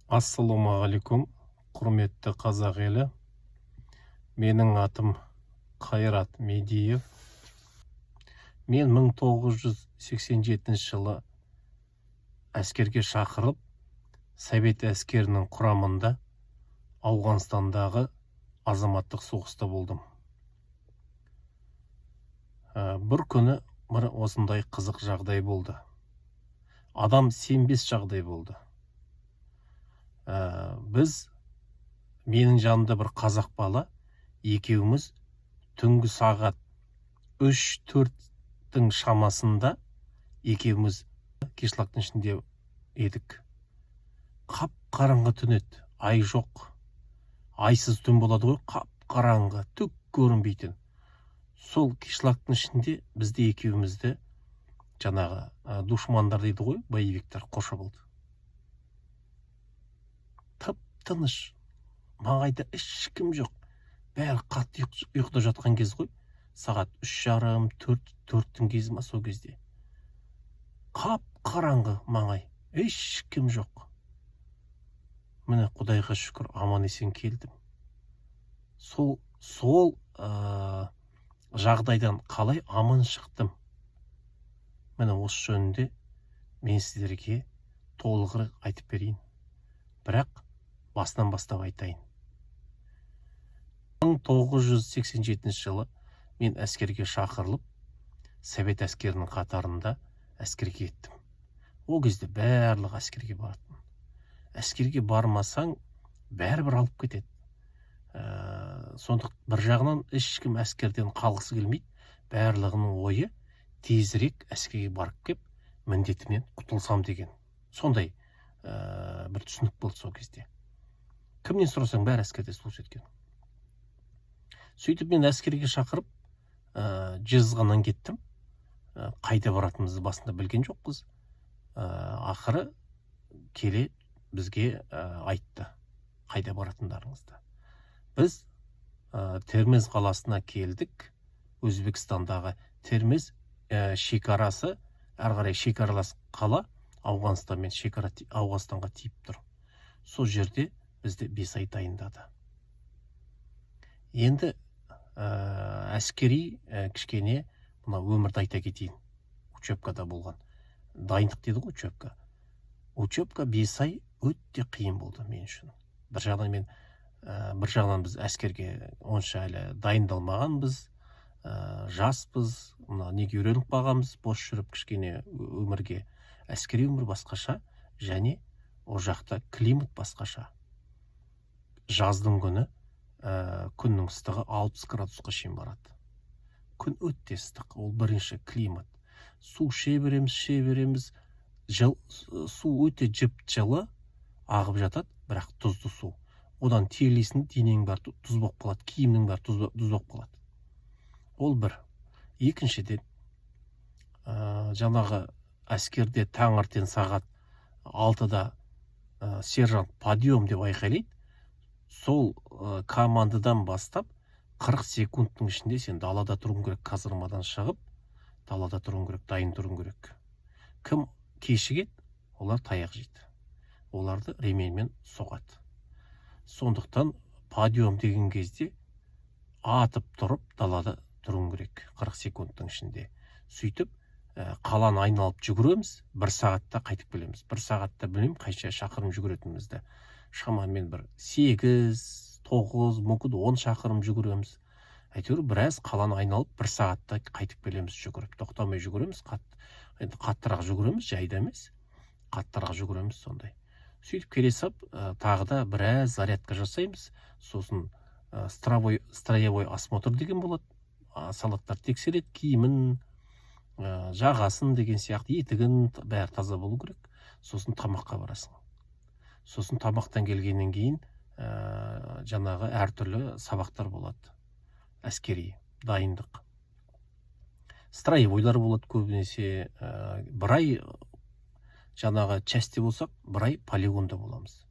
Ассалаумағалейкум, құрметті қазақ елі. Менің атым Қайрат Медиев. Мен 1987 жылы әскерге шақырылып, Совет әскерінің құрамында Ауғанстандағы азаматтық соғыста болдым. Бір күні осындай қызық жағдай болды. Адам сенбес жағдай болды. Менің жанымда бір қазақ бала, екеуміз түнгі сағат 3-4-тің шамасында екеуміз кешлактың ішінде едік. Қап-қараңғы түн еді, ай жоқ. Айсыз түн болады ғой, қап-қараңғы, түк көрінбейтін. Сол кешлактың ішінде бізде екеумізді жаңағы душмандар дейді ғой, боевиктер қоршап алды. Тып-тыныш, маңайда ешкім жоқ. Бәрі қатты ұйқыда жатқан кез ғой. Сағат 3:30-4-тің кезі ма сол кезде. Қап-қараңғы маңай, ешкім жоқ. Міне Құдайға шүкір, аман есен келдім. Сол жағдайдан қалай аман шықтым? Міне осы жөнінде мен сіздерге толығырақ айтып берейін. Бірақ басынан бастап айтайын. 1987 жылы мен әскерге шақырылып, Совет әскерінің қатарында әскерге кеттім. Ол кезде барлық әскерге баратын. Әскерге бармасаң, бәрібір алып кетеді. Сондықтан бір жағынан ешкім әскерден қалғысы келмейді. Барлығының ойы тезірек әскерге барып кеп, міндетімнен құтылсам деген. Сондай бір түсінік болды сол кезде. Кімнен сұрасаң, бәрі әскерде служить еткен. Сөйтіп мен әскерге шақырып, Жезқазғаннан кеттім. Қайда баратынымызды басында білген жоқпыз. Ақыры келе бізге айтты, қайда баратындарыңызды. Біз Термез қаласына келдік. Өзбекстандағы Термез шекарасы, әрі қарай шекаралас қала, Ауғанстанмен шекара Ауғанстанға тиіп тұр. Сол жерде бізді 5 ай дайындады. Енді әскери кішкене мына өмірді айта кетейін. Учебкада болған. Дайындық деді ғой, учебка. Учебка 5 ай өте қиын болды мен үшін. Бір жағынан біз әскерге онша әлі дайындалмағанбыз, жаспыз, неге үйреніп қалғанбыз, бос жүріп кішкене өмірге. Әскери өмір басқаша, және о жақта климат басқаша. Жаздың күні күннің ыстығы 60 градусқа шейін барады. Күн өте ыстық, ол бірінші климат. Су іше береміз, су өте жып-жылы ағып жатады, бірақ тұзды су. Одан терлейсің, денең бар тұз болып қалады, киімнің бар тұз болып қалады. Ол бір. Екіншіден, жаңағы әскерде таңертең сағат 6-да сержант подъем деп айқайлайды. Сол командадан бастап 40 секундтың ішінде сен далада тұруың керек, казармадан шығып, далада тұруың керек, дайын тұруың керек. Кім кешігеді, олар таяқ жейді. Оларды ременьмен соғады. Сондықтан подъем деген кезде атып тұрып, далада тұруың керек 40 секундтың ішінде. Сөйтіп, қаланы айналып жүгіреміз, 1 сағатта қайтып келеміз. 1 сағатта білмеймін, қанша шақырым жүгіретінімізді. Шамамен бір 8, 9, мүмкін 10 шақырым жүгіреміз. Әйтеуір біраз қаланы айналып 1 сағатта қайтып келеміз жүгіріп. Тоқтамай жүгіреміз, қаттырақ жүгіреміз, жайда емес. Қаттырақ жүгіреміз сондай. Сөйтіп келе сап, тағы да біраз зарядка жасаймыз. Сосын строевой осмотр деген болады. Солдаттар тексереді, киімін, жағасын деген сияқты, етігін бәрі таза болу керек. Сосын тамаққа барасың. Сосын тамақтан келгеннен кейін жаңағы әртүрлі сабақтар болады. Әскери дайындық. Строевойлар болады көбінесе. Бір ай жаңағы частьте болсақ, бір ай полигонда боламыз.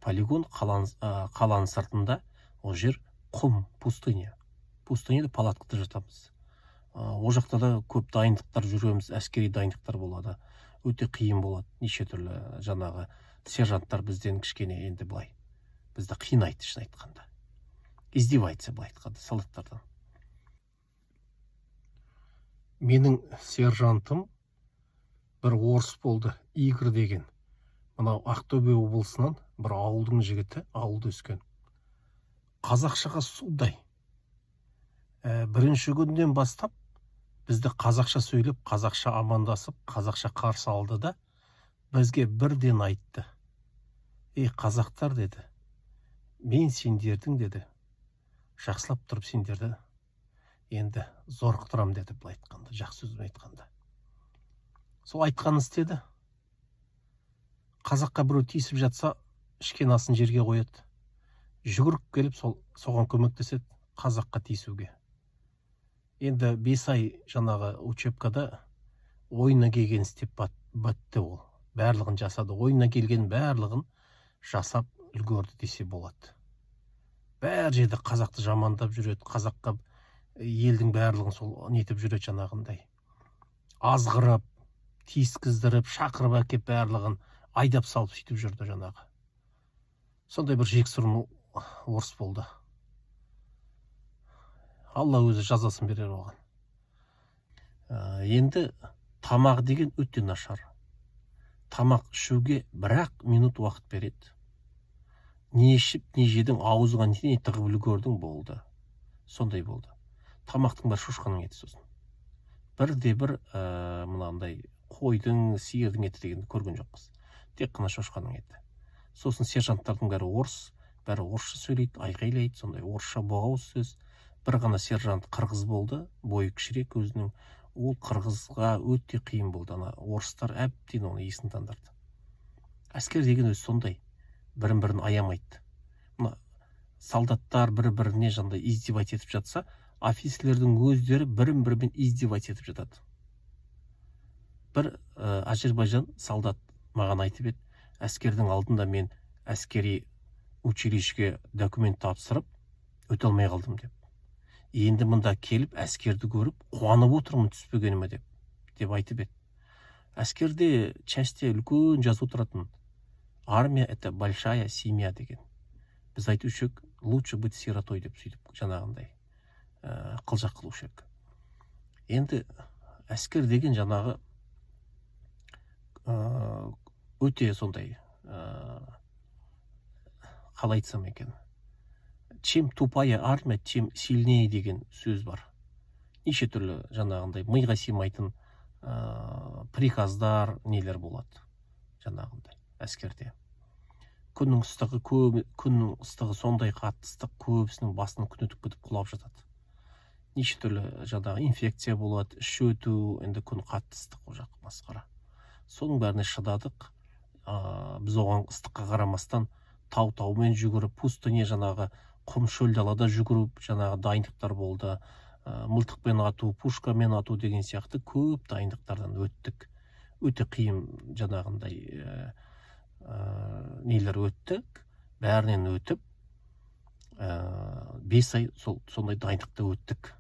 Полигон қаланың сыртында, ол жер құм, пустыня. Пустыняда палаткада жатамыз. О жақта да көп дайындықтар жүреміз, әскери дайындықтар болады. Өте қиын болады, неше түрлі жаңағы сержанттар бізден кішкене енді былай бізді қинайды, шын айтқанда, издевается, былай айтқанда, солдаттардан. Менің сержантым бір орыс болды, Игорь деген. Мынау Ақтөбе облысынан бір ауылдың жігіті, ауылда өскен. Қазақшаға судай. Бірінші күннен бастап бізді қазақша сөйлеп, қазақша амандасып, қазақша қарсы алды да бізге бірден айтты. Ей, қазақтар, деді, мен сендердің, деді, жақсылап тұрып сендерді енді зорықтырам, деді, бұл айтқанда, жақсы сөзбен айтқанда. Сол айтқанын істеді. Қазаққа біреу тиісіп жатса, ішкен асын жерге қояды. Жүгіріп келіп соған көмектеседі қазаққа тиісуге. Енді 5 ай жаңағы учебкада ойына келген істеп бітті ол. Барлығын жасады. Ойына келген барлығын жасап үлгерді десе болады. Бәр жерде қазақты жамандап жүреді, қазаққа елдің барлығын сол нетіп жүреді жаңағындай. Азғырып, тиіскіздіріп, шақырып әкеп барлығын айдап салып сөйтіп жүрді жаңағы. Сондай бір жексұрын орыс болды. Алла өзі жазасын берер оған. Енді тамақ деген өте нашар. Тамақ ішуге 1 минут уақыт береді. Не ішіп, не жедің, аузыңа не тығып үлгердің, болды. Сондай болды. Тамақтың бәрі шошқаның еті сосын. Бірде-бір мынандай қойдың, сиырдың еті дегенді көрген жоқпыз. Тек қана шошқаның еті. Сосын сержанттардың бәрі орыс, бәрі орысша сөйлейді, айқайлайды, сондай орысша боғауыз сөз. Бір ғана сержант қырғыз болды, бойы кішірек өзінің. Ол қырғызға өте қиын болды. Орыстар әбден оны есін тандырды. Әскер деген өзі сондай, бірін-бірін аямайды. Солдаттар бір-біріне жандай издевать етіп жатса, офицерлердің өздері бірін-бірімен издевать етіп жатады. Бір Азербайжан солдат маған айтып еді, әскердің алдында мен әскери училищеге документ тапсырып, өте алмай қалдым деп. Енді мұнда келіп, әскерді көріп, қуанып отырмын түспегеніме деп айтып еді. Әскерде частьте үлкен жазу тұратын. Армия — это большая семья деген. Біз айтушы едік, лучше быть сиротой деп сөйтіп жаңағындай қылжақ қылушы едік. Енді әскер деген жаңағы өте сондай, қалай айтсам екен, чем тупая армия, тем сильнее деген сөз бар. Неше түрлі жаңағындай миға сыймайтын приказдар, нелер болады жаңағындай әскерде. Күннің ыстығы сондай қатты ыстық, көбісінің басының күн өтіп кетіп құлап жатады. Неше түрлі жаңағы инфекция болады, іш өту, енді күн қатты ыстық, ол жақ масқара. Соның бәріне шыдадық. Біз оған ыстыққа қарамастан тау-таумен жүгіріп, пустыне жаңағы құм шөл далада жүгіріп, жаңағы дайындықтар болды. Мылтықпен ату, пушкамен ату деген сияқты көп дайындықтардан өттік. Өте қиын жаңағындай нелер өттік, бәрінен өтіп, 5 ай сондай дайындықта өттік.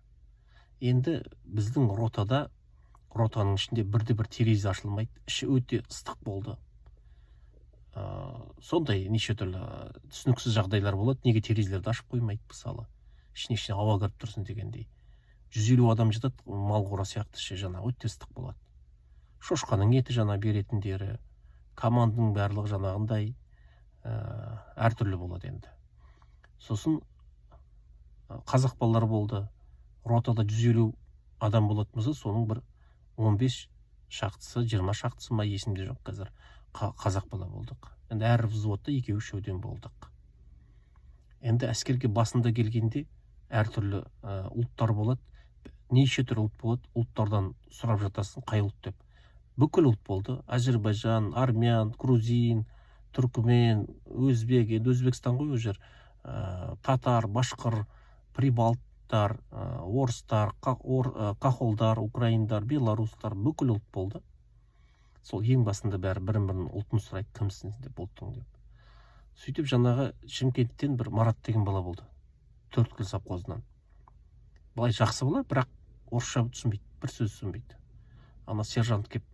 Енді біздің ротаның ішінде бірде-бір терезе ашылмайды, іші өте ыстық болды. Сондай неше түрлі түсініксіз жағдайлар болады, неге терезелерді ашып қоймайды, мысалы, ішіне ауа кіріп тұрсын дегендей. 150 адам жатады, мал қора сияқты іші жаңа өте ыстық болады. Шошқаның еті жаңа беретіндері, команданың барлығы жаңағындай әртүрлі болады енді. Сосын қазақ балалар болды. Ротада 150 адам болатымызды, соның бір 15 шақтысы, 20 шақтысы ма есімде жоқ қазір. Қазақ бала болдық. Енді әр взводта 2-3-өн болдық. Енді әскерге басында келгенде әртүрлі ұлттар болады. Неше түрлі ұлт болады. Ұлттардан сұрап жатасың, қай ұлт деп. Бүкіл ұлт болды. Азербайжан, армян, грузин, түркмен, өзбек, енді Өзбекстан ғой өжер. Татар, башқыр, прибалттар, орыстар, қахолдар, украиндар, белорустар, бүкіл ұлт болды. Сол ең басында бәрі бірін-бірін ұлтын сұрайды, кімсің деп, ұлттың деп. Сөйтіп жаңағы Шымкенттен бір Марат деген бала болды. Төрткүл совхозынан. Былай жақсы бала, бірақ орысша түсінбейді, бір сөз түсінбейді. Ана сержант кеп,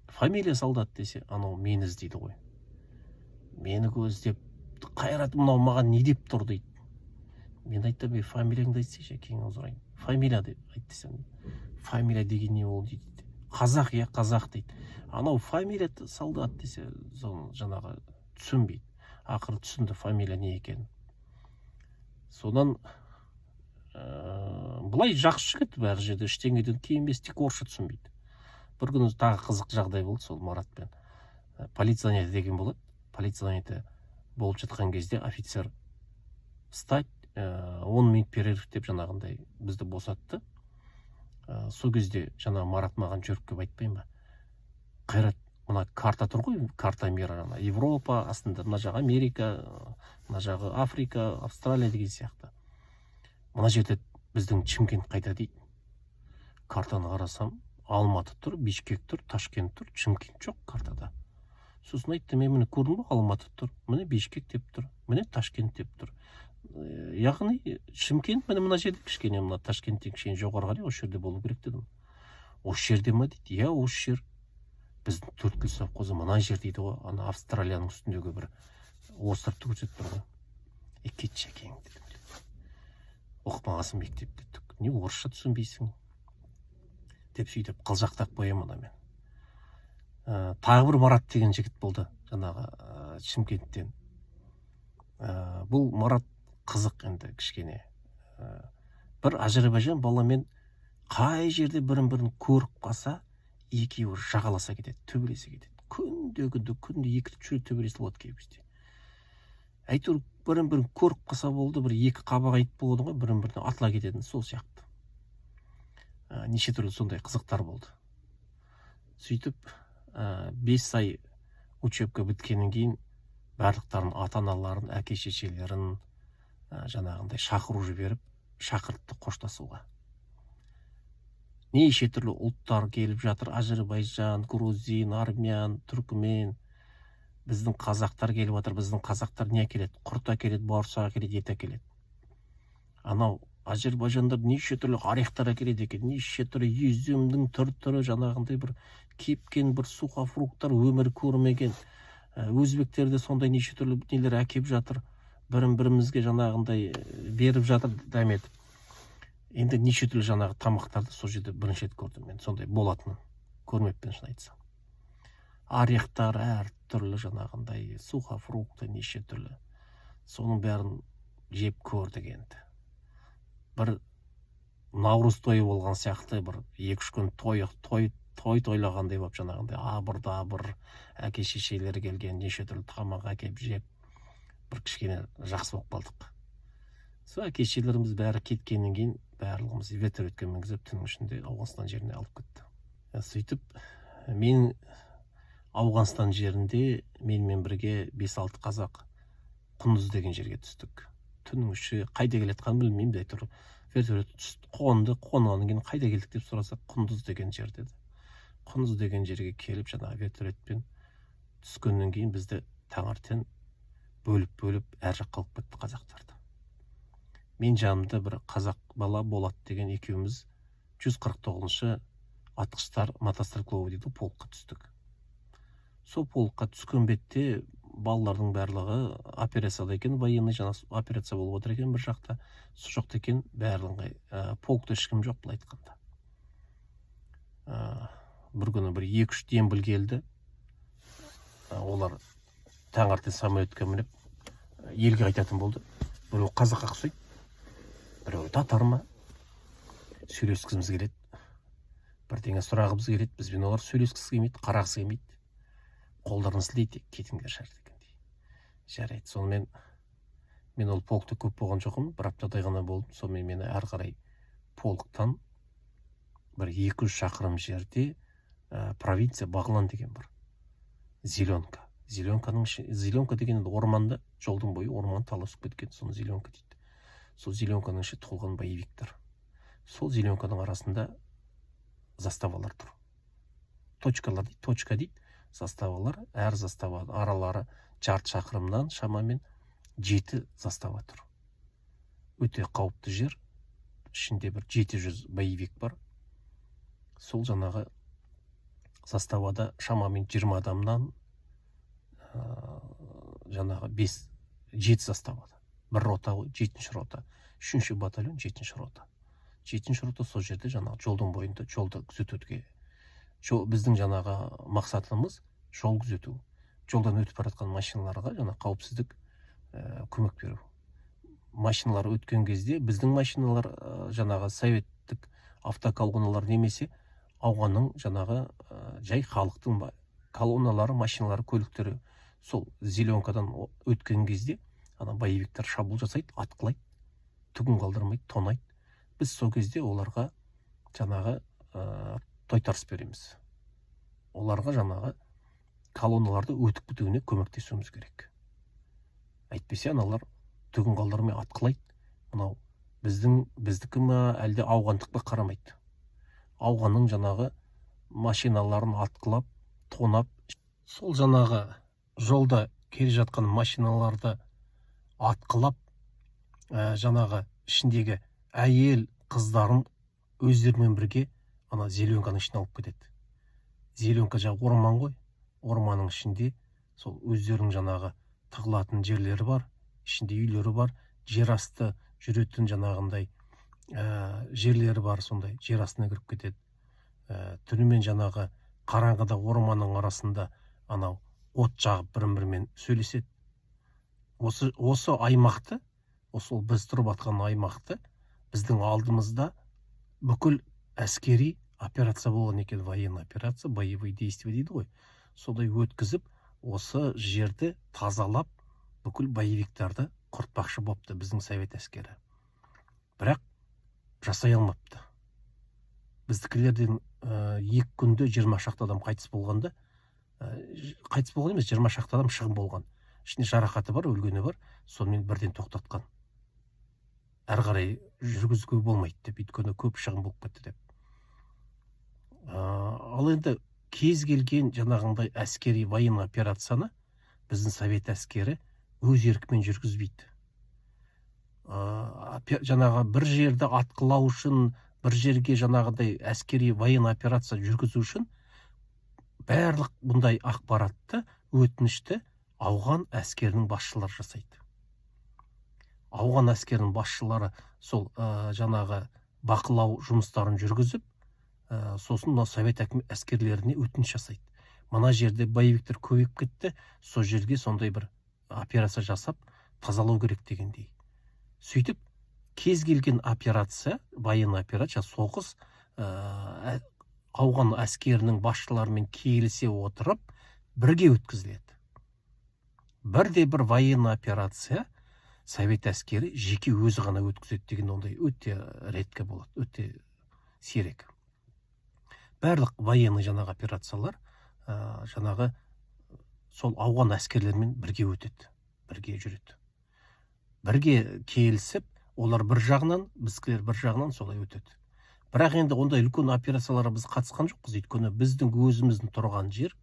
фамилия солдат десе, анау мені іздейді ғой. мені көздеп, Қайрат мынау маған не деп тұр дейді. Мен айтам, фамилияңды айтсайшы, кейін сұрайын. Фамилия деп айт десем, фамилия деген не ол дейді. Қазақ, иә қазақ дейді. Анау фамилия солдат десе, соны жаңағы түсінбейді. Ақыры түсінді фамилия не екенін. Содан былай жақсы жігіт бәр жерде ештеңеден кейінбес, тек орысша түсінбейді. Бір күні тағы қызық жағдай болды сол Маратпен. Полиция занятие деген болады. Полиция занятие болып жатқан кезде офицер встать, 10 минут перерыв деп жаңағындай бізді босатты. Сол кезде жаңағы Марат маған жүріп келіп айтпайын ба, Қайрат, мына карта тұр ғой, карта мира, Европа астында, мына жағы Америка, мына жағы Африка, Австралия деген сияқты. Мына жерде біздің Шымкент қайда дейді. Картаны қарасам, Алматы тұр, Бишкек тұр, Ташкент тұр, Шымкент жоқ картада. Сосын айтты, мен міне көрдім ғой, Алматы тұр, міне Бишкек деп тұр, міне Ташкент деп тұр. Яғни Шымкент міне мына жерде кішкене, мына Ташкенттен кішкене жоғары қарай, осы жерде болу керек дедім. Осы жерде ма дейді. Иә, осы жер. Біздің төрткіл совхозы мына жер дейді ғой, ана Австралияның үстіндегі бір островты көрсетіп тұр ғой. Кетші әкең дедім. Оқымағасын мектепте, не орысша түсінбейсің деп сөйтіп қылжақтап қоямын ана мен. Тағы бір Марат деген жігіт болды, жаңағы Шымкенттен. Бұл Марат қызық енді кішкене. Бір Әзербайжан баламен қай жерде бірін-бірін көріп қалса, екеуі жағаласа кетеді, төбелесе кетеді. Күнде екі-үш төбелесіп болады кейбірде. Әйтеуір бірін-бірін көріп қалса болды, бір екі қабақ айтып болады ғой, бірін-біріне атыла кететін, сол сияқты. Неше түрлі сондай қызықтар болды. Сөйтіп 5 ай учебка біткеннен кейін барлықтарын ата-аналарын, әке-шешелерін жаңағындай шақыру жіберіп, шақыртты қоштасуға. Неше түрлі ұлттар келіп жатыр, Әзербайжан, грузин, армян, түркмен. Біздің қазақтар келіп жатыр, біздің қазақтар не әкеледі? Құрт әкеледі, бауырсақ әкеледі, ет әкеледі. Анау Әзербайжандар неше түрлі орехтар әкеледі екен, неше түрлі езімнің түр-түрі, жаңағындай бір кепкен бір сухофруктар, өмір көрмеген. Өзбектерде сондай неше түрлі нелер әкеп жатыр, бірімізге жаңағындай беріп жатыр дәметіп. Енді неше түрлі жаңағы тамақтарды сол жерде бірінші рет көрдім мен, сондай болатынын көрмеппін шын айтсам. Орехтар әр түрлі жаңағындай сухофрукты неше түрлі. Соның бәрін жеп көрдік енді. Бір наурыз тойы болған сияқты, бір 2-3 күн тойлағандай болып жаңағындай абыр-дабыр әке-шешелері келген, неше түрлі тамақ әкеп жеп, бір кішкене жақсы болып қалдық. Сол әке-шешелеріміз бәрі кеткеннен кейін барлығымыз вертолетке мінгізіп түннің ішінде Ауғанстан жеріне алып кетті. Сөйтіп мен Ауғанстан жерінде менімен бірге 5-6 қазақ Құндыз деген жерге түстік. Түннің іші қайда келетқанын білмеймін, әйтеуір вертолет түсті, қонғаннан кейін қайда келдік деп сұрасақ, Құндыз деген жер деді. Құндыз деген жерге келіп жаңағы вертолетпен түскеннен кейін бізді таңертең бөліп әр жаққа алып кетті қазақтарды. Мен жанымда бір қазақ бала Болат деген екеуміз 149-шы атқыштар мотострелковый дейді, полкқа түстік. Сол полкқа түскен бетте балалардың барлығы операцияда екен, военный жаңа операция болып отыр екен бір жақта, сол жақта екен барлығы, полкта ешкім жоқ былай айтқанда. Бір күні бір 2-3 дембіл келді, олар таңертең самолетке мініп елге қайтатын болды. Біреу қазаққа ұқсайды, біреу татар ма, сөйлескіміз келеді, бірдеңе сұрағымыз келеді, бізбен олар сөйлескісі келмейді, қарағысы келмейді, қолдарын сілейді, кетіңдер шәрді дегендей. Жарайды, сонымен мен ол полкта көп болған жоқпын, бір аптадай ғана болдым. Сонымен мені әрі қарай полктан бір 200 шақырым жерде провинция Бағлан деген бар, Зеленка. Зеленка деген орманда, жолдың бойы орман таласып кеткен, соны Зеленка дейді. Сол Зеленканың іші толған боевиктер. Сол Зеленканың арасында заставалар тұр. Точкалар дейді, точка дейді, заставалар, әр застава аралары жарты шақырымнан шамамен 7 застава тұр. Өте қауіпті жер, ішінде бір 700 боевик бар. Сол жаңағы заставада шамамен 20 адамнан жаңағы 7 заставада. Бір рота, 7-ші рота, 3-ші батальон, 7-ші рота. 7-ші рота сол жерде жаңағы жолдың бойында жолды күзетуге. Біздің жаңағы мақсатымыз жол күзету. Жолдан өтіп бара жатқан машиналарға жаңа қауіпсіздік көмек беру. Машиналар өткен кезде біздің машиналар жаңағы советтік автоколонналар немесе ауғанның жаңағы жай халықтың колонналары, машиналары, көліктері сол зеленкадан өткен кезде ана боевиктер шабуыл жасайды, атқылайды, түгін қалдырмайды, тонайды. Біз сол кезде оларға жаңағы тойтарыс береміз. Оларға жаңағы колонналарды өтіп кетуіне көмектесуіміз керек. Әйтпесе аналар түгін қалдырмай атқылайды. Мынау біздікі ма әлде ауғандыққа қарамайды. Ауғанның жаңағы машиналарын атқылап, тонап, сол жаңағы жолда келе жатқан машиналарды атқылап, жаңағы ішіндегі әйел қыздарын өздерімен бірге ана зеленканың ішіне алып кетеді. Зеленка жаңағы орман ғой, орманның ішінде сол өздерінің жаңағы тығылатын жерлері бар, ішінде үйлері бар, жер асты жүретін жаңағындай жерлері бар, сондай жер астына кіріп кетеді. Түнімен жаңағы қараңғыда орманның арасында анау от жағып бірін-бірімен сөйлеседі. Осы аймақты, осы біз тұрып атқан аймақты біздің алдымызда бүкіл әскери операция болған екен, военный операция, боевые действия дейді ғой. Солай өткізіп, осы жерді тазалап, бүкіл боевиктарды құртпақшы бопты біздің совет әскері. Бірақ жасай алмапты. Біздікілерден 2 күнде 20 шақты адам қайтыс болғанда, қайтыс болған емес, 20 шақты адам шығын болған. Ішінде жарақаты бар, өлгені бар, сонымен бірден тоқтатқан. Әрі қарай жүргізуге болмайды деп, өйткені көп шығын болып кетті деп. Ал енді кез келген жаңағындай әскери военный операцияны біздің совет әскері өз еркімен жүргізбейді. Жаңағы бір жерді атқылау үшін, бір жерге жаңағындай әскери военный операция жүргізу үшін барлық бұндай ақпаратты, өтінішті ауған әскерінің басшылары жасайды. Ауған әскерінің басшылары сол жаңағы бақылау жұмыстарын жүргізіп, сосын совет әскерлеріне өтініш жасайды. Мына жерде боевиктер көбейіп кетті, сол жерге сондай бір операция жасап, тазалау керек дегендей. Сөйтіп, кез келген операция, военный операция, соғыс ауған әскерінің басшыларымен келісе отырып, бірге өткізіледі. Бірде-бір военный операция совет әскері жеке өзі ғана өткізеді деген ондай өте редко болады, өте сирек. Барлық военный жаңағы операциялар жаңағы сол ауған әскерлермен бірге өтеді, бірге жүреді. Бірге келісіп, олар бір жағынан, біздікілер бір жағынан солай өтеді. Бірақ енді ондай үлкен операцияларға біз қатысқан жоқпыз, өйткені біздің өзіміздің тұрған жер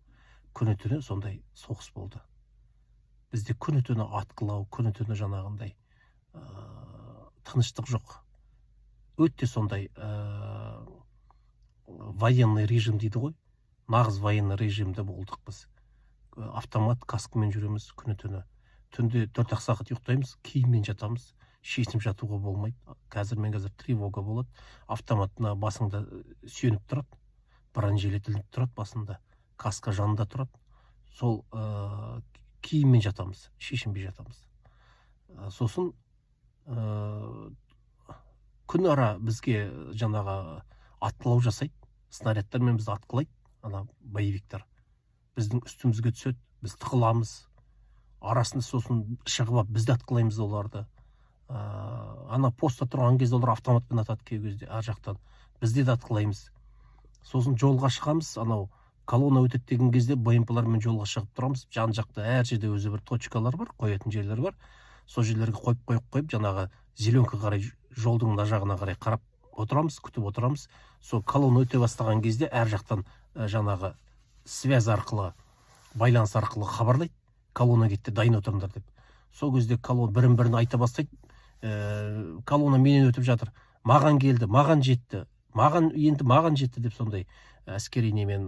күні-түні сондай соғыс болды. Бізде күні-түні атқылау, күні-түні жаңағындай тыныштық жоқ. Өте сондай военный режим дейді ғой, нағыз военный режимде болдық біз. Автомат каскымен жүреміз күні-түні. Түнде 4 сағат ұйықтаймыз, киіммен жатамыз, шешініп жатуға болмайды. Қазір тревога болады. Автоматына басыңда сүйеніп тұрады, бронежилетілініп тұрады басында, каска жанында тұрады. Сол киіммен жатамыз, шешінбей жатамыз. Сосын күн ара бізге жаңағы атқылау жасайды, снарядтармен бізді атқылайды, ана боевиктер. Біздің үстімізге түседі, біз тықыламыз, арасында сосын шығып, бізді атқылаймыз оларды. Ана постта тұрған кезде олар автоматпен атады кей кезде, ар жақтан. Бізде де атқылаймыз. Сосын жолға шығамыз, анау колонна өтеді деген кезде БМП-лармен жолға шығып тұрамыз. Жан жақта әр жерде өзі бір точкалар бар, қоятын жерлер бар. Сол жерлерге қойып, жаңағы зеленка қарай, жолдың мына жағына қарай қарап отырамыз, күтіп отырамыз. Сол колонна өте бастаған кезде әр жақтан жаңағы связь арқылы, байланыс арқылы хабарлайды, колонна кетті, дайын отырыңдар деп. Сол кезде колонна бірін-бірін айта бастайды. Колонна менен өтіп жатыр, маған келді, маған жетті, маған жетті деп сондай әскери немен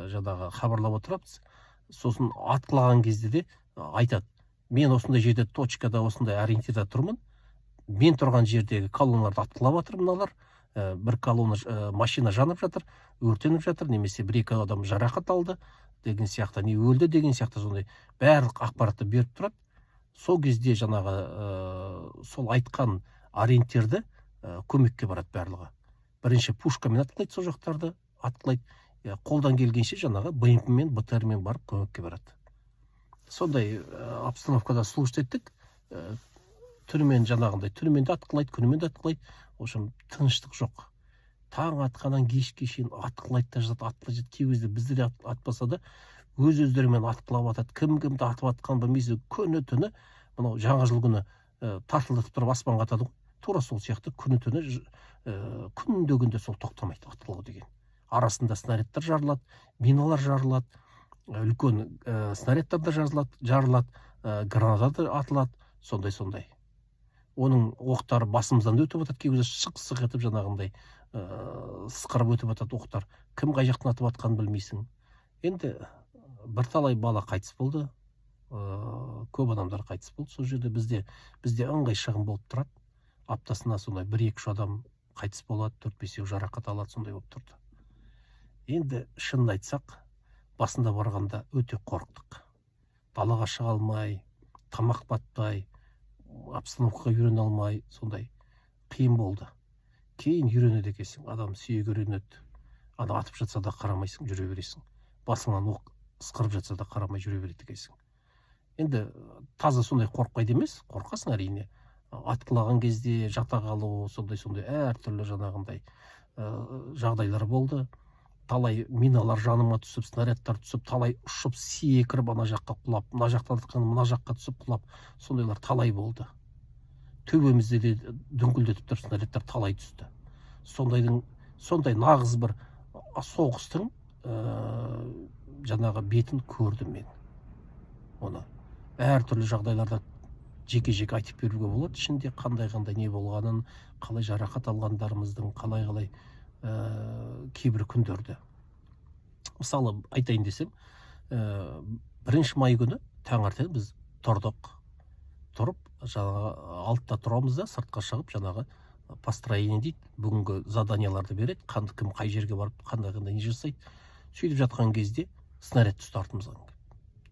жаңағы хабарлап отырамыз. Сосын атқылаған кезде де айтады, мен осындай жерде точкада осындай ориентирда тұрмын, мен тұрған жердегі колонналарды атқылап жатыр мыналар, бір колонна машина жанып жатыр, өртеніп жатыр, немесе бір екі адам жарақат алды деген сияқты, не өлді деген сияқты, сондай барлық ақпаратты беріп тұрады. Сол кезде жаңағы сол айтқан ориентирді көмекке барады барлығы. Бірінші пушкамен атқылайды, сол жақтарды атқылайды, қолдан келгенше жаңағы БМП-мен, БТР-мен барып көмекке барады. Сондай обстановкада служить еттік. Түнімен жаңағындай, түнімен де атқылайды, күнімен де атқылайды. В общем, тыныштық жоқ. Таң атқаннан кешке шейін атқылайды да жатады, атқылайды жатады. Кей кезде бізді атпаса да өз-өздерімен атқылап атады. Кім-кімді атып атқан білмейсіз, күні-түні, мынау жаңа жыл күні тартылдатып тұрып аспанға атады ғой. Тура сол сияқты күні-түні күнде сол тоқтамайды атқылау деген. Арасында снарядтар жарылады, миналар жарылады, үлкен снарядтар да жарылады, гранаталар атылады, сондай. Оның оқтары басымыздан өтіп атады, кейбір шық-шық етіп жаңағындай сықырып өтіп атады оқтар. Кім қай жақтан атып атқанын білмейсің. Енді бірталай бала қайтыс болды, көп адамдар қайтыс болды. Сол жерде бізде ыңғай шығын болып тұрады. Аптасына сондай 1-2 адам қайтыс болады, 4-5 жарақат алады, сондай болып тұрды. Енді шынын айтсақ, басында барғанда өте қорықтық. Далаға шыға алмай, тамақ батпай, обстановкаға үйрене алмай, сондай қиын болды. Кейін үйренеді екенсің, адам сүйегі үйренеді. Адам атып жатса да қарамайсың, жүре бересің. Басыңнан оқ ысқырып жатса да қарамай жүре береді екенсің. Енді таза сондай қорықпайды емес, қорқасың әрине. Атқылаған кезде жата қалу, сондай әртүрлі жаңағындай жағдайлар болды. Талай миналар жаныма түсіп, снарядтар түсіп, талай ұшып, секіріп, ана жаққа құлап, мына жақтан атқан, мына жаққа түсіп құлап, сондайлар талай болды. Төбемізде де дүңкілдетіп тұрып снарядтар талай түсті. Сондай нағыз бір соғыстың жаңағы бетін көрдім мен. Оны әртүрлі жағдайларда жеке-жеке айтып беруге болады, ішінде қандай не болғанын, қалай жарақат алғандарымыздың, қалай кейбір күндерді. Мысалы айтайын десем, 1 май күні таңертең біз тұрдық. Тұрып, жаңағы 6-та тұрамыз да, сыртқа шығып, жаңағы построение дейді, бүгінгі заданияларды береді, кім қай жерге барып, қандай не жасайды. Сөйтіп жатқан кезде снаряд түсті артымыздан.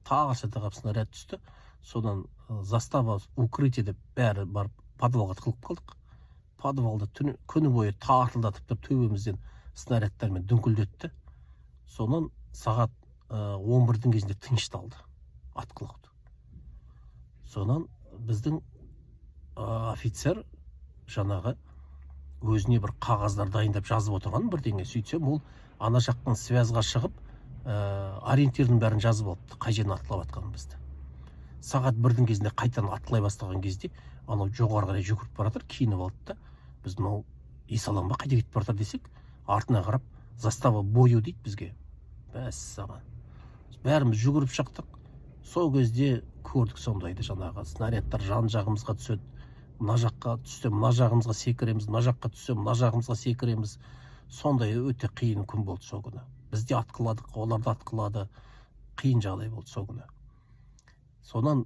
Тағы қап снаряд түсті. Содан застава укрытие деп бәрі барып подвалға тығылып қалдық. Подвалда күні бойы тартылдатып тұрып төбемізден снарядтармен дүңкілдетті. Сонан сағат 11-дің кезінде тынышталды атқылауды. Сонан біздің офицер жаңағы өзіне бір қағаздар дайындап жазып отырған бірдеңе. Сөйтсем, ол ана жақтан связға шығып, ориентирдің бәрін жазып алыпты, қай жерден атқылап атқанымызды. Сағат 1-дің кезінде қайтадан атқылай бастаған кезде, анау жоғарыға қарай жүгіріп баратыр, киініп алды да, біз мынау есаланба қайда кетіп баратыр десек, артына қарап, застава бою дейді бізге. Мәссаған. Бәріміз жүгіріп шықтық. Сол кезде көрдік сондайды, жаңағы снарядтар жан жағымызға түседі. Мына жаққа түссе, мына жағымызға секіреміз, мына жаққа түссе, мына жағымызға секіреміз. Сондай өте қиын күн болды сол күні. Бізде атқыладық, оларды атқылады. Қиын жағдай болды сол күні. Сонан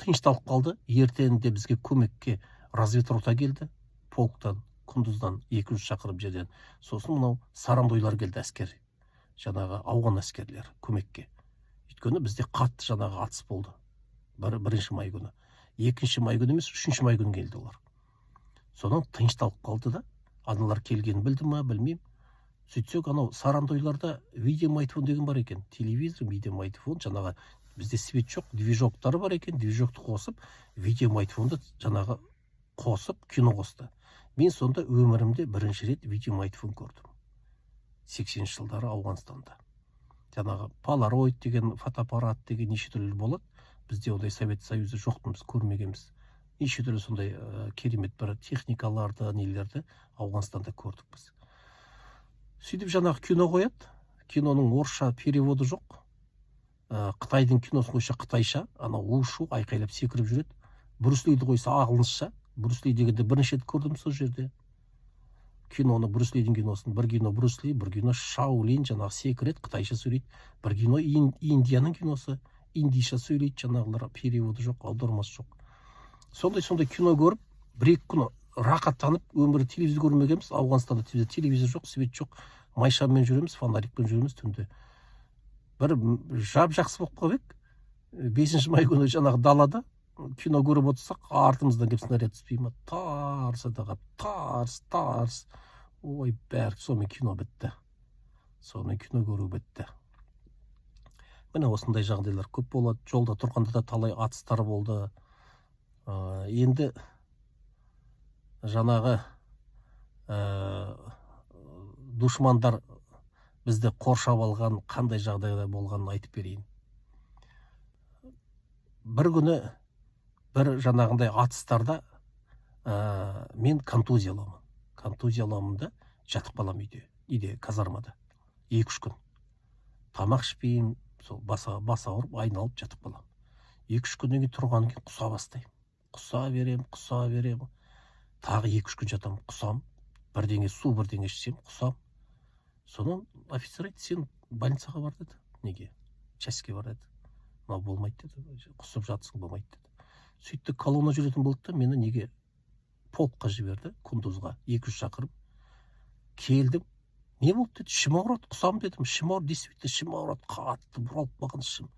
тынышталып қалды. Ертеңінде бізге көмекке разведрота келді. Полктан, Құндыздан 200 шақырым жерден. Сосын мынау сарандойлар келді, әскер. Жаңағы ауған әскерлер көмекке. Өйткені бізде қатты жаңағы атыс болды. 1 май күні. 2 май күні емес, 3 май күні келді олар. Сонан тынышталып қалды да, аналар келгенін білді ма, білмеймін. Сөйтсек, анау сарандойларда видеомайтфон деген бар екен. Телевизор, видеомайтфон, жаңағы бізде свет жоқ, движоктары бар екен, движокты қосып, видеомайтфонды жаңағы қосып, кино қосты. Мен сонда өмірімде бірінші рет видеомайтфон көрдім. 80 жылдары Ауғанстанда. Жаңағы Polaroid деген, фотоаппарат деген неше түрлі болады. Бізде ондай Совет Союзы жоқтың, біз көрмегенбіз. Неше түрлі сондай керемет бір техникаларды, нелерді Ауғанстанда көрдік біз. Сөйтіп жаңағы кино қояды. Киноның орысша переводы жоқ. Қытайдың киносын қойса қытайша, анау у-шу айқайлап секіріп жүреді. Брюс Лиді қойса ағылшынша. Брюс Ли дегенде бірінші рет көрдім сол жерде. Киноны, Брюс Лидің киносын, бір кино Брюс Ли, бір кино Шаолин, жаңағы секірет, қытайша сөйлейді. Бір кино Индияның киносы, индийша сөйлейді, жаңағылар переводы жоқ, аудармасы жоқ. Сондай кино көріп, бір-екі күн рақаттанып, өмірі телевизор көрмегенбіз. Ауғанстанда телевизор жоқ, свет жоқ, майшаммен жүреміз, фонарикпен жүреміз түнде. Бір жақсы болып қалып ек, 5 май күні жаңағы далада кино көріп отырсақ, артымыздан келіп снаряд түспей ма, тарс қап, тарс. Ой, бәрі сонымен кино бітті. Сонымен кино көру бітті. Міне осындай жағдайлар көп болады. Жолда тұрғанда да талай атыстар болды. Енді жаңағы душмандар бізді қоршап алған, қандай жағдайда болғанын айтып берейін. Бір күні бір жаңағындай атыстарда мен контузияламын да жатып қалам үйде казармада 2-3 күн. Тамақ ішпеймін, сол бас ауырып айналып жатып қалам. 2-3 күннен кейін тұрғаннан кейін құса бастаймын. Құса берем. Тағы 2-3 күн жатам, құсам. Бірдеңе су, бірдеңе ішсем, құсам. Содан офицер айтты, сен больницаға бар деді. Неге? Частьке бар деді. Мынау болмайды деді. Құсып жатсың, болмайды деді. Сөйтті, колонна жүретін болды да, мені неге полкқа жіберді, Кундузға 200 шақырып. Келдім. Не болды деді, ішім ауырады, құсам дедім. Действительно, ішім ауырады, қатты бұралып қалған ішім.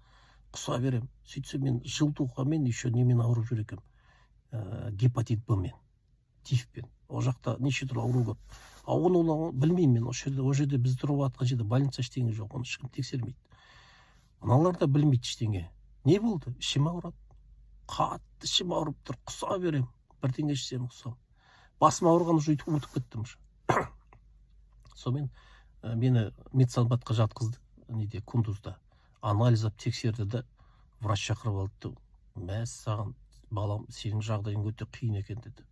Құса берем. Сөйтсе мен жылдуға мен еще немен ауырып жүр екем. Гепатит Б-мен, тифпен. О жақта неше түрлі ауру көп. Оны білмеймін мен. О жерде біз тұрып жатқан жерде больница ештеңе жоқ, оны ешкім тексермейді. Мыналар да білмейді ештеңе. Не болды? Ішім ауырады. Қатты ішім ауырып тұр, құса берем. Бірдеңе ішсем құсам. Басым ауырған уже ұмытып кеттім. Сонымен мені медсанбатқа жатқызды, неде, Кундузда. Анализап тексерді да, врач шақырып алды. Саған, балам, сенің жағдайың өте қиын екен деді.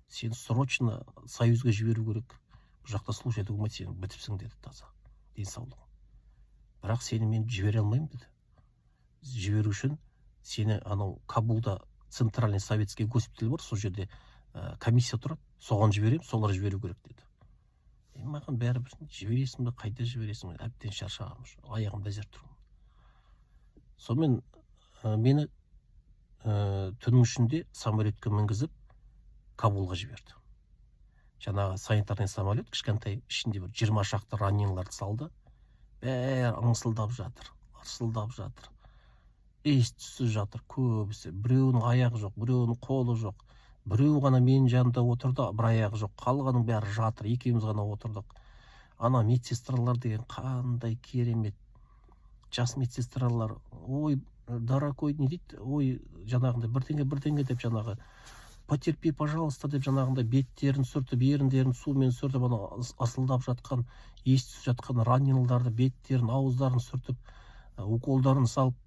Сен срочно Союзға жіберу керек. Бұл жақта слушать болмайды, сен бітіпсің деді, таза денсаулығың. Бірақ сені мен жібере алмаймын деді. Жіберу үшін сені анау Кабулда центральный советский госпиталь бар, сол жерде комиссия тұрады, соған жіберем, солар жіберу керек деді. Маған бәрібір жібересің бе, қайда жібересің бе, әбден шаршағам, аяғымда әзер тұрмын. Сонымен мені түннің ішінде самолетке мінгізіп Кабулға жіберді. Жаңағы санитарный самолет, кішкентай, ішінде бір 20 шақты раненларды салды. Бәрі ыңсылдап жатыр. Ес-түссіз жатыр көбісі. Біреуінің аяғы жоқ, біреуінің қолы жоқ. Біреу ғана менің жанымда отырды, бір аяғы жоқ. Қалғаның бәрі жатыр, екеуміз ғана отырдық. Ана медсестралар деген қандай керемет. Жас медсестралар, ой, дорогой, не дейді, ой, жаңағындай бірдеңе деп жаңағы, потерпи, пожалуйста деп жаңағындай беттерін сүртіп, еріндерін сумен сүртіп, ана асылдап жатқан, ес-түссіз жатқан раненларды беттерін, ауыздарын сүртіп, уколдарын салып,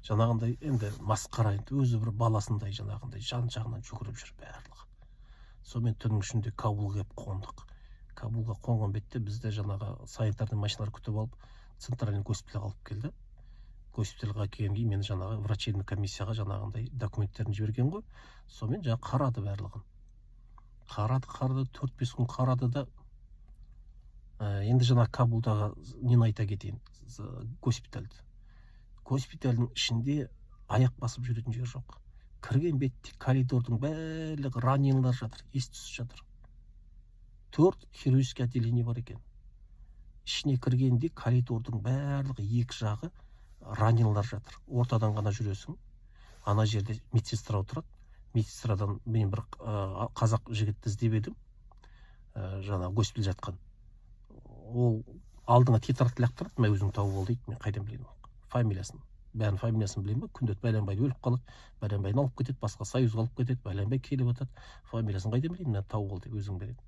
жаңағындай, енді масқара, өзі бір баласындай жаңағындай жан-жағынан жүгіріп жүр барлығы. Сонымен түннің ішінде Кабулға келіп қондық. Кабулға қонған бетте бізді жаңағы санитарный машиналар күтіп алып, центральный госпитальға алып келді. Госпитальға келген кейін мені жаңағы врачебный комиссияға жаңағындай документтерін жіберген ғой. Сонымен жаңағы қарады барлығын. Қарады, 4-5 күн қарады да, енді жаңағы Кабулдағы нені айта кетейін, госпитальды. Госпитальдің ішінде аяқ басып жүретін жер жоқ. Кірген бетте коридордың барлығы раненлар жатыр, ес-түссіз жатыр. 4 хирургический отделение бар екен. Ішіне кіргенде коридордың барлығы екі жағы раненлар жатыр. Ортадан ғана жүресің. Ана жерде медсестра отырады. Медсестрадан мен бір қазақ жігітті іздеп едім. Жаңа госпиталь жатқан. Ол алдыңа тетрадь лақтырады, мен өзің тауып ал дейді, мен қайдан білейін ол. Фамилиясын. Бәрін фамилиясын білейін ба? Күндет Бәленбай өліп қалады. Бәленбайын алып кетеді, басқа Союзға алып кетеді. Бәленбай келіп жатады. Фамилиясын қайдан білейін, мен тауып ал деп өзің береді.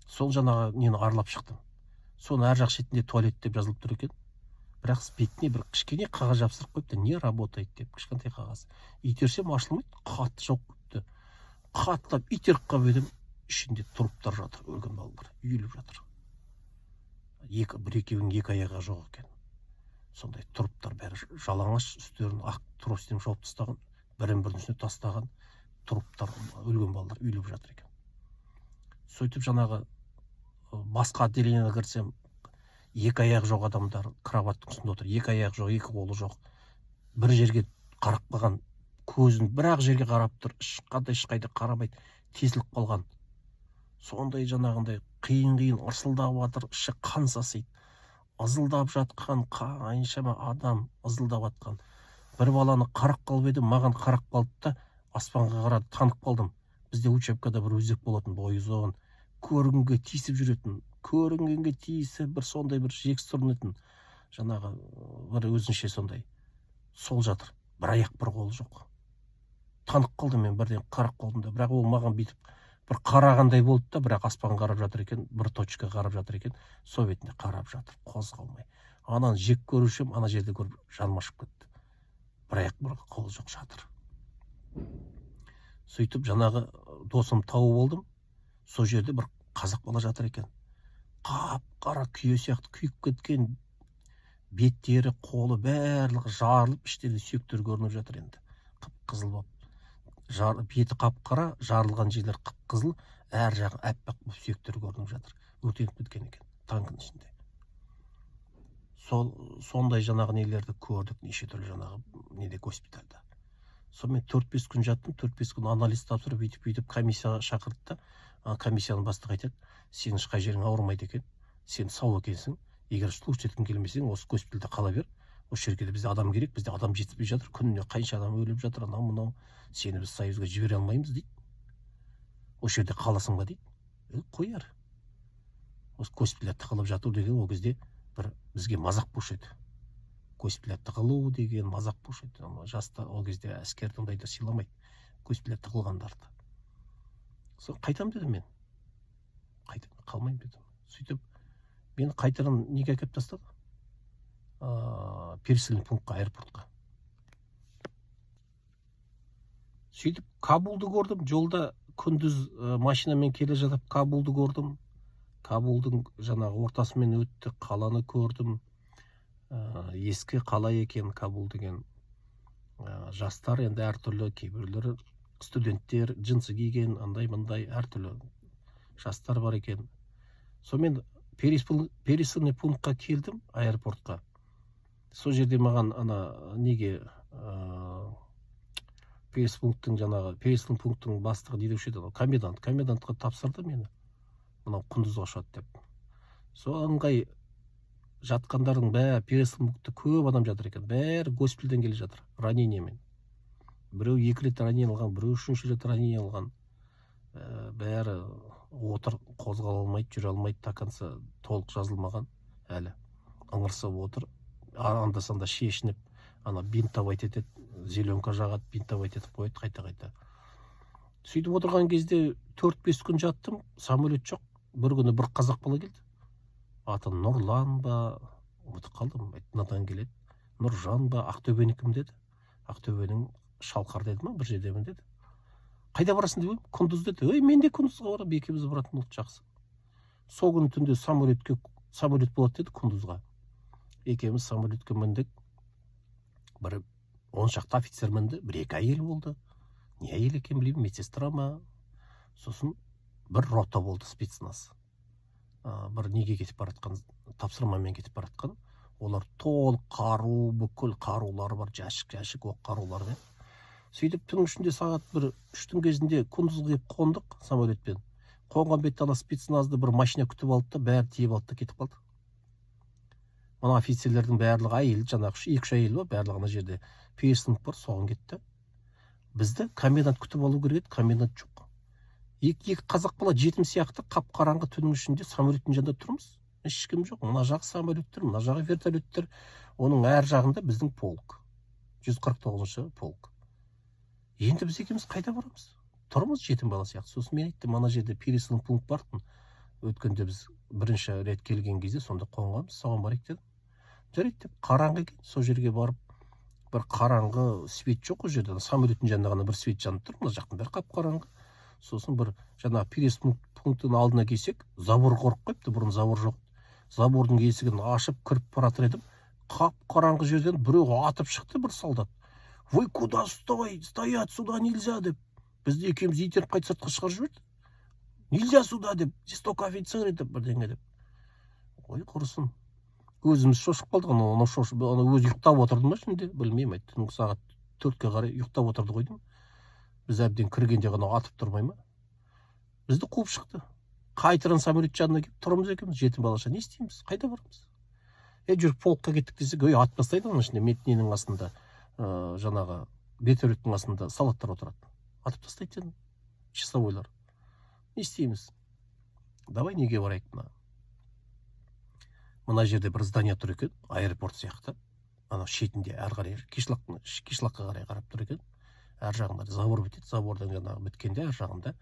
Сол жаңағы нені аралап шықтым. Соны әр жақ шетінде туалет деп жазылып тұр екен. Бірақ бетіне бір кішкене қағаз жапсырып қойыпты, не работает деп, кішкентай қағаз. Итерсем ашылмайды, қатты жоқ кетті. Қаттап итеріп қалып едім, ішінде труптар жатыр, өлген балалар, үйіліп жатыр. Бір-екеуінің екі аяғы жоқ екен. Сондай труптар бәрі жалаңаш, үстерін ақ тростен жауып тастаған, бірін-бірінің үстіне тастаған труптар, өлген балалар үйіліп жатыр екен. Сөйтіп жаңағы басқа отделениеге кірсем, екі аяғы жоқ адамдар кроваттың үстінде отыр, екі аяғы жоқ, екі қолы жоқ. бір жерге қарап қалған, көзін бір-ақ жерге қарап тұр, ешқайда қарамайды, тесіліп қалған. Сондай жаңағындай қиын ырсылдап жатыр, іші қан сасиды. Ызылдап жатқан қаншама адам ызылдап жатқан. Бір баланы қарап қалып еді, маған қарап қалды да, аспанға қарады, танып қалдым. Бізде учебкада бір өзек болатын, бойы ұзын, көрінгенге тиісіп жүретін, көрінгенге тиісіп бір сондай бір жексұрынетін, жаңағы бір өзінше сондай. Сол жатыр, бір аяқ бір қол жоқ. Танып қалдым мен, бірден қарап қалдым да, бірақ ол маған бүйтіп бір қарағандай болды да, бірақ аспан қарап жатыр екен, бір точка қарап жатыр екен, сол бетінде қарап жатыр, қозғалмай. Ананы жек көрушім, ана жерде көріп жаным ашып кетті. Бір аяқ бір қол жоқ, жатыр. Сөйтіп жаңағы досым тауып алдым. Сол жерде бір қазақ бала жатыр екен. Қап-қара күйе сияқты күйіп кеткен, беттері, қолы барлығы жарылып, іштерінде сүйектер көрініп жатыр енді. Қып-қызыл болып. Беті қап-қара, жарылған жерлер қып-қызыл, әр жағы әппақ болып сүйектер көрініп жатыр. Өртеніп кеткен екен танктың ішінде. Сондай жаңағы нелерді көрдік, неше түрлі жаңағы неде, госпитальда. Сонымен 4-5 күн жаттым, 4-5 күн анализ тапсырып, бүйтіп комиссияға шақырды да, комиссияның бастығы айтады: сенің ешқай жерің ауырмайды екен, сен сау екенсің, егер слушать еткің келмесең, осы госпитальда қала бер. Осы жерге де бізде адам керек, бізде адам жетіспей жатыр, күніне қанша адам өліп жатыр, анау мынау, сені біз союзға жібере алмаймыз дейді. Осы жерде қаласың ба дейді. Қояр. Осы госпитальда қалып жату деген ол кезде бір бізге мазақ болушы еді. Госпитальда қалу деген мазақ болушы еді. Жаста ол кезде әскерді ондайда сыйламайды, госпитальда қылғандарды. Сол қайтам дедім мен. Қалмайым дедім. Сөйтіп мені қайтадан неге әкеліп тастады? Пересыльный пунктқа, аэропортқа. Сөйтіп Кабулды көрдім. Жолда күндіз машинамен келе жатып Кабулды көрдім. Кабулдың жаңағы ортасымен өтті, қаланы көрдім. Ескі қала екен Кабул деген. Жастар енді әртүрлі, кейбіреулері студенттер, джинсы киген, андай-мындай әртүрлі жастар бар екен. Сонымен пересыльный пунктқа келдім, аэропортқа. Сол жерде маған ана неге пересыльный пунктың бастығы не деуші еді, комендантқа тапсырды мені, мынау Құндызға ұшады деп. Сол ыңғай жатқандардың бәрі, пересыльный пунктта көп адам жатыр екен, бәрі госпитальдан келе жатыр ранениемен. Біреу 2 рет ранение алған, біреу 3-ші рет ранение алған. Бәрі отыр, қозғала алмайды, жүре алмайды, до конца толық жазылмаған әлі. Ыңырсып отыр, анда-санда шешініп, ана бинтовать етеді, зеленка жағады, бинтовать етіп қояды қайта-қайта. Сөйтіп отырған кезде 4-5 күн жаттым, самолет жоқ. Бір күні бір қазақ бала келді. Аты Нұрлан ба, ұмытып қалдым, надан келеді. Нұржан ба, Ақтөбенікім деді. Ақтөбенің Шалқар деді ма, бір жердемін деді. Қайда барасың деп, Құндыз деді. Мен де Құндызға барам, екеуміз баратын болды, жақсы. Сол күні түнде самолет болады деді Құндызға. Екеуміз самолетке міндік. Бір 10 шақты офицер мінді, 1-2 әйел болды. Не әйел екен білмеймін, медсестра ма. Сосын бір рота болды, спецназ. Бір неге кетіп баратқан, тапсырмамен кетіп баратқан. Олар толық қару, бүкіл қарулары бар, жәшік оқ қарулары. Сөйтіп түннің ішінде сағат 3-тің кезінде Құндызға келіп қондық самолетпен. Қонған бетте ана спецназды бір машина күтіп алды да, бәрі тиеп алды да кетіп қалды. Мына офицерлердің барлығы әйел, жаңағы 2-3 әйел бар, барлығы ана жерде пересыльный бар, соған кетті. Бізді комендант күтіп алу керек еді, комендант жоқ. Екі қазақ бала жетім сияқты қап-қараңғы түннің ішінде самолеттің жанында тұрмыз. Ешкім жоқ. Мына жағы самолеттер, мына жағы вертолеттер. Оның әр жағында біздің полк. 149-шы полк. Енді біз екеуміз қайда барамыз? Тұрмыз жетім бала сияқты. Сосын мен айттым, ана жерде пересыльный пункт бартын. Өткенде біз бірінші рет келген кезде сонда қонғанбыз, соған барайық дедім. Жарайды деп, қараңғы екен. Сол жерге барып, бір қараңғы, свет жоқ ол жерде. Самолеттің жанында ғана бір свет жанып тұр. Мына жақтың бәрі қап-қараңғы. Сосын бір жаңа пересыльный пунктың алдына келсек, забор қорып қойыпты, бұрын забор жоқ. Забордың есігін ашып кіріп баратыр едім. Қап-қараңғы жерден біреу атып шықты, бір солдат. Вы куда стоять, сюда нельзя деп. Бізді екеуміз итеріп қайта сыртқа шығарып жіберді. Нельзя сюда деп, здесь только офицеры деп, бірдеңе деп. Ой, құрысын. өзіміз шошып қалдық. Ана шошып, ана өзі ұйықтап отырды ма ішінде, білмеймін. Түнгі сағат 4-ке қарай ұйықтап отырды ғой деймін. Біз әбден кіргенде ғана атып тұрмай ма? Бізді қуып шықты. Қайтадан самолет жанына келіп тұрмыз екенбіз, жетім балаша. Не істейміз? Қайда барамыз? Жүріп полкқа кеттік десек, ат тастайды оның ішінде, ненің астында, жаңағы вертолеттің астында солдаттар отырады. Атып тастайды часовойлар. Не істейміз? Давай неге барайық мына жерде бір здание тұр екен, аэропорт сияқты. Ана шетінде әрі қарай кишлаққа қарай қарап тұр екен. Әр жағында забор бітеді, забордан жаңағы біткенде әр жағында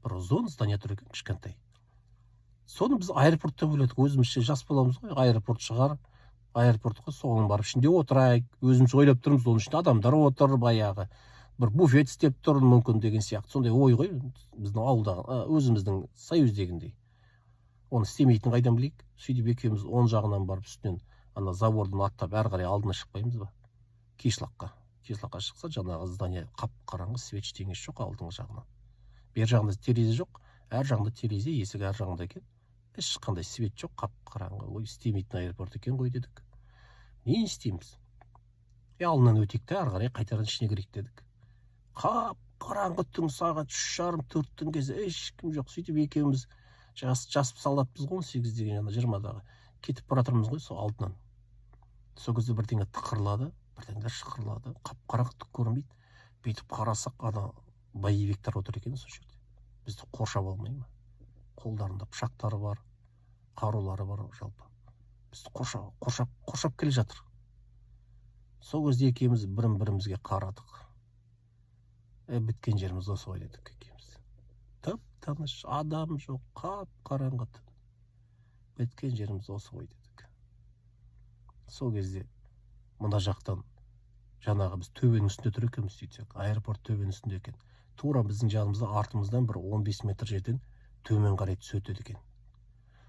бір ұзын здание тұр екен, кішкентай. Соны біз аэропорт деп ойладық. Өзімізше жас боламыз ғой, аэропорт шығар, аэропортқа соған барып ішінде отырайық. Өзіміз ойлап тұрмыз, оның ішінде адамдар отыр, баяғы бір буфет істеп тұр мүмкін деген сияқты. Сондай ой ғой, біздің ауылдағы, өзіміздің союздегіндей. Оны істемейтін қайдан білейік? Сөйтіп екеуміз оң жағынан барып үстінен ана забордан аттап әрі қарай алдына шықпаймыз ба? Кишлаққа шықса, жаңағы здание қап-қараңғы, свет ештеңесі жоқ алдыңғы жағынан. Бер жағында терезе жоқ, әр жағында терезе, есік әр жағында екен. Ешқандай свет жоқ, қап-қараңғы. Ой, істемейтін аэропорт екен ғой дедік. Не істейміз? Алдынан өтейік те, әрі қарай қайтадан ішіне кірейік дедік. Қап-қараңғы түн сағат 3:30-4-тің кезі, ешкім жоқ. Сөйтіп екеуміз жас солдатпыз ғой, 18 деген 20-дағы. Кетіп бара жатырмыз ғой, сол алдынан. Сол кезде бірдеңе тықырлады, бірдеңе шықырлады. Қап-қараңғы түк көрінбейді. Бүйтіп қарасақ, ана боевиктер отыр екен сол жерде. Бізді қоршап алмай ма? Қолдарында пышақтары бар, қарулары бар жалпы. Бізді қоршап келе жатыр. Сол кезде екеуміз бірімізге қарадық. Біткен жеріміз осы ғой дедік екеуміз. Тып-тыныш, адам жоқ, қап-қараңғы түн. Біткен жеріміз осы ғой дедік. Сол кезде мына жақтан жаңағы біз төбенің үстінде тұр екенбіз сөйтсек, аэропорт төбенің үстінде екен. Тура біздің жанымызда артымыздан бір 15 метр жерден төмен қарай түседі екен.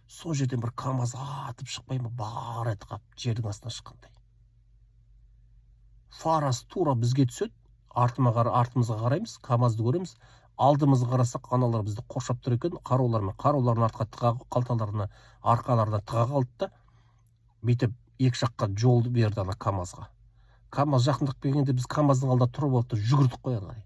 Сол жерден бір КамАЗ атып шықпай ма, бар еді қап, жердің астына шыққандай. Фарасы тура бізге түседі, артымызға қараймыз, КамАЗды көреміз, алдымызға қарасақ, аналар бізді қоршап тұр екен, қаруларын артқа тыға, қалталарына, арқаларына тыға қалды да, бүйтіп екі жаққа жол берді ана КамАЗға. КамАЗ жақындап келгенде біз КамАЗдың алдында тұрып алып жүгірдік қой ары қарай.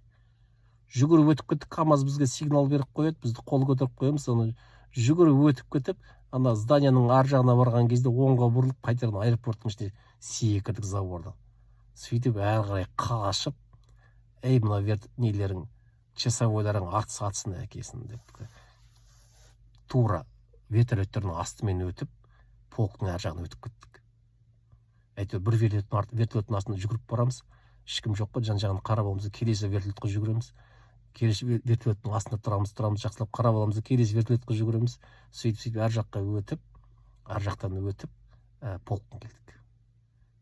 Жүгіріп өтіп кеттік, КамАЗ бізге сигнал беріп қояды, бізді қол көтеріп қоямыз, аны жүгіріп өтіп кетіп, ана зданияның ар жағына барған кезде оңға бұрылып, қайтадан аэропорттың ішіне секірдік забордан. Сөйтіп әрі қарай қашып, мына нелерің, часовойларың атсын әкесін деп. Тура вертолеттердің астымен өтіп, полктың әр жағына өтіп кеттік. Бір вертолеттің астына жүгіріп барамыз, ешкім жоқ па, жан-жағын қарап аламыз, келесі вертолетқа жүгіреміз. Келесі вертолеттің астында тұрамыз, жақсылап қарап аламыз, келесі вертолетқа жүгіреміз. Сөйтіп әр жаққа өтіп, ар жақтан өтіп, полкқа келдік.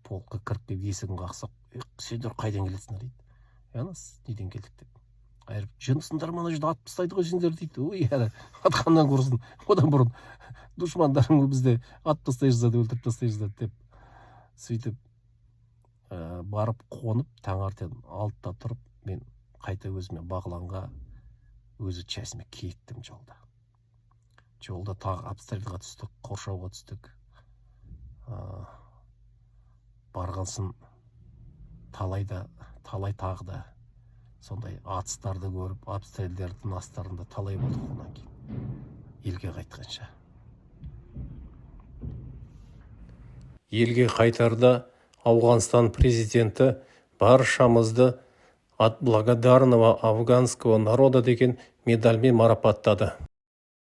Полкқа кіріп келіп есігін қақсақ, сендер қайдан келесіңдер дейді. Неден келдік деп. Жынысыңдар мана жерде атып тастайды ғой сендер дейді. Ой, атқаннан көрсін. Одан бұрын дұшмандарың бізді атып тастай жаздады, өлтіріп тастай жаздады деп. Сөйтіп барып қонып, таңертең 6-та тұрып, мен қайта өзіме бағланға, өзі часыме кеттім жолда. Жолда тағы обстрелға түстік, қоршауға түстік. Барғансын талай тағы да сондай атыстарды көріп, обстрелдердің астарында талай болдық онан кейін. Елге қайтқанша. Елге қайтарда Ауғанстан президенті баршамызды от благодарного афганского народа деген медальмен марапаттады.